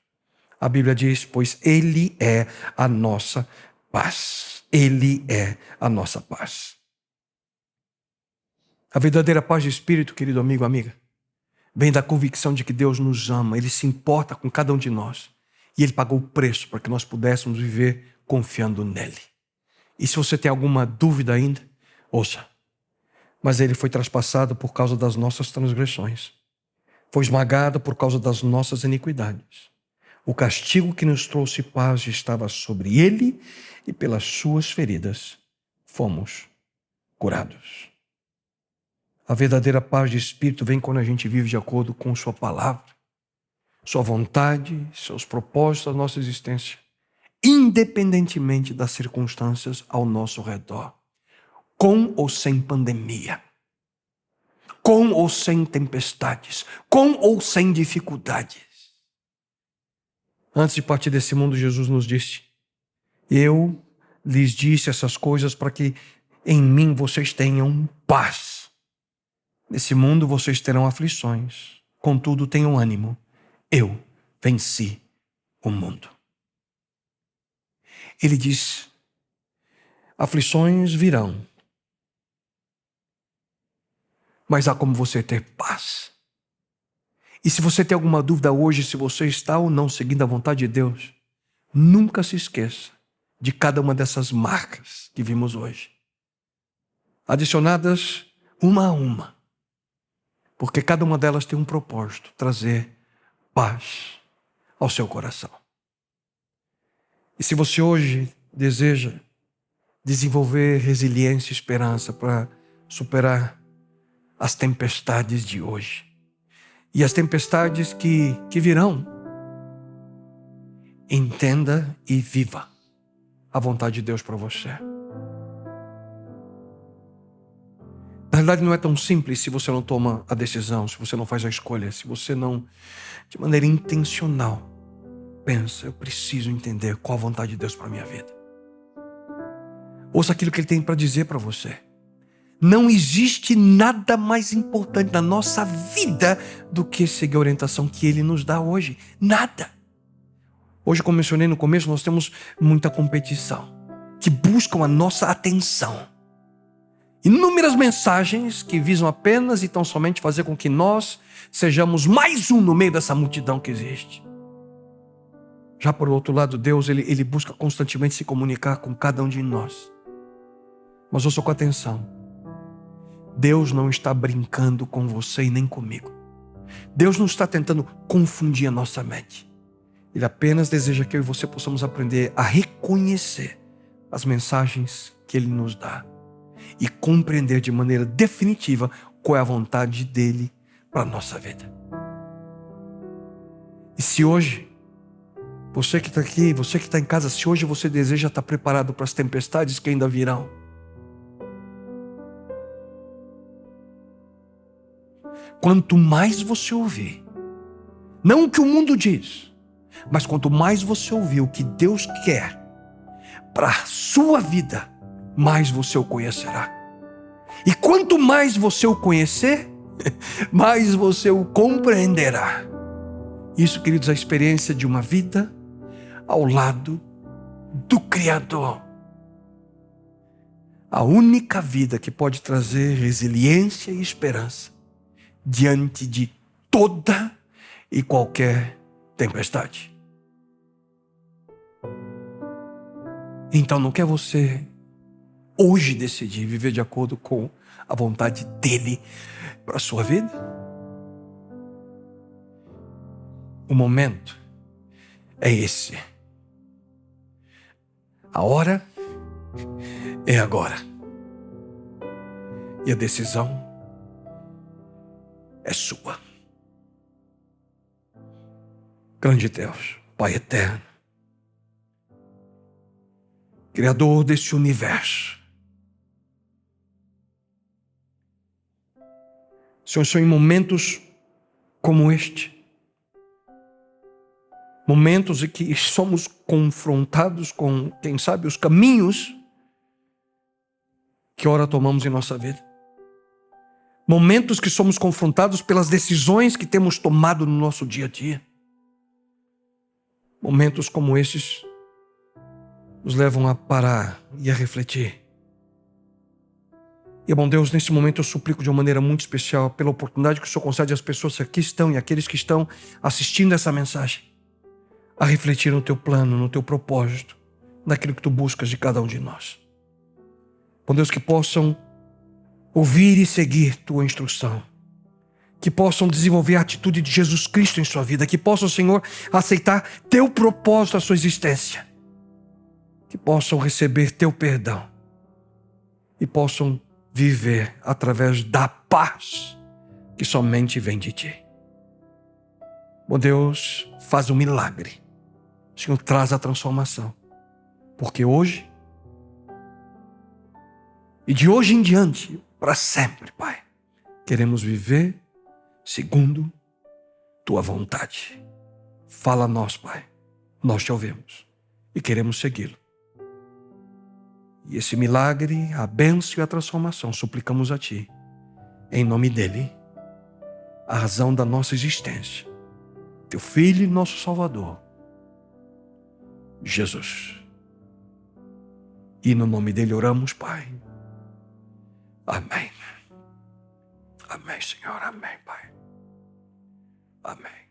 A Bíblia diz, pois Ele é a nossa paz. Ele é a nossa paz. A verdadeira paz de espírito, querido amigo, amiga, vem da convicção de que Deus nos ama, Ele se importa com cada um de nós. E Ele pagou o preço para que nós pudéssemos viver confiando nele. E se você tem alguma dúvida ainda, ouça. Mas Ele foi traspassado por causa das nossas transgressões. Foi esmagado por causa das nossas iniquidades. O castigo que nos trouxe paz estava sobre Ele e pelas suas feridas fomos curados. A verdadeira paz de espírito vem quando a gente vive de acordo com sua palavra, sua vontade, seus propósitos, a nossa existência, independentemente das circunstâncias ao nosso redor, com ou sem pandemia, com ou sem tempestades, com ou sem dificuldades. Antes de partir desse mundo, Jesus nos disse, eu lhes disse essas coisas para que em mim vocês tenham paz. Nesse mundo vocês terão aflições, contudo tenham ânimo. Eu venci o mundo. Ele diz, aflições virão, mas há como você ter paz. E se você tem alguma dúvida hoje, se você está ou não seguindo a vontade de Deus, nunca se esqueça de cada uma dessas marcas que vimos hoje, adicionadas uma a uma, porque cada uma delas tem um propósito, trazer paz ao seu coração. E se você hoje deseja desenvolver resiliência e esperança para superar as tempestades de hoje e as tempestades que virão, entenda e viva a vontade de Deus para você. Na verdade, não é tão simples se você não toma a decisão, se você não faz a escolha, se você não, de maneira intencional, pensa, eu preciso entender qual a vontade de Deus para a minha vida. Ouça aquilo que Ele tem para dizer para você. Não existe nada mais importante na nossa vida do que seguir a orientação que Ele nos dá hoje. Nada. Hoje, como mencionei no começo, nós temos muita competição, que buscam a nossa atenção. inúmeras mensagens que visam apenas e tão somente fazer com que nós sejamos mais um no meio dessa multidão que existe. Já por outro lado, Deus ele busca constantemente se comunicar com cada um de nós. Mas ouça com atenção. Deus não está brincando com você e nem comigo. Deus não está tentando confundir a nossa mente. Ele apenas deseja que eu e você possamos aprender a reconhecer as mensagens que Ele nos dá e compreender de maneira definitiva qual é a vontade dEle para a nossa vida. E se hoje, você que está aqui, você que está em casa, se hoje você deseja estar preparado para as tempestades que ainda virão, quanto mais você ouvir, não o que o mundo diz, mas quanto mais você ouvir o que Deus quer para a sua vida, mais você o conhecerá. E quanto mais você o conhecer, mais você o compreenderá. Isso, queridos, é a experiência de uma vida ao lado do Criador. A única vida que pode trazer resiliência e esperança diante de toda e qualquer tempestade. Então, não quer você hoje decidir viver de acordo com a vontade dEle para a sua vida? O momento é esse. A hora é agora. E a decisão é sua. Grande Deus, Pai eterno, Criador desse universo, Senhor, são em momentos como este, momentos em que somos confrontados com, quem sabe, os caminhos que ora tomamos em nossa vida. Momentos que somos confrontados pelas decisões que temos tomado no nosso dia a dia. Momentos como esses nos levam a parar e a refletir. E, bom Deus, nesse momento eu suplico de uma maneira muito especial pela oportunidade que o Senhor concede às pessoas que aqui estão e àqueles que estão assistindo essa mensagem a refletir no Teu plano, no Teu propósito, naquilo que Tu buscas de cada um de nós. Bom Deus, que possam ouvir e seguir Tua instrução, que possam desenvolver a atitude de Jesus Cristo em sua vida, que possam, Senhor, aceitar Teu propósito à sua existência, que possam receber Teu perdão e possam viver através da paz que somente vem de Ti. Bom Deus, faz um milagre. Senhor, traz a transformação, porque hoje e de hoje em diante, para sempre, Pai, queremos viver segundo Tua vontade. Fala a nós, Pai. Nós Te ouvimos e queremos segui-lo. E esse milagre, a bênção e a transformação, suplicamos a Ti, em nome dEle, a razão da nossa existência, Teu Filho e nosso Salvador, Jesus. E no nome dEle oramos, Pai. Amém. Amém, Senhor. Amém, Pai. Amém.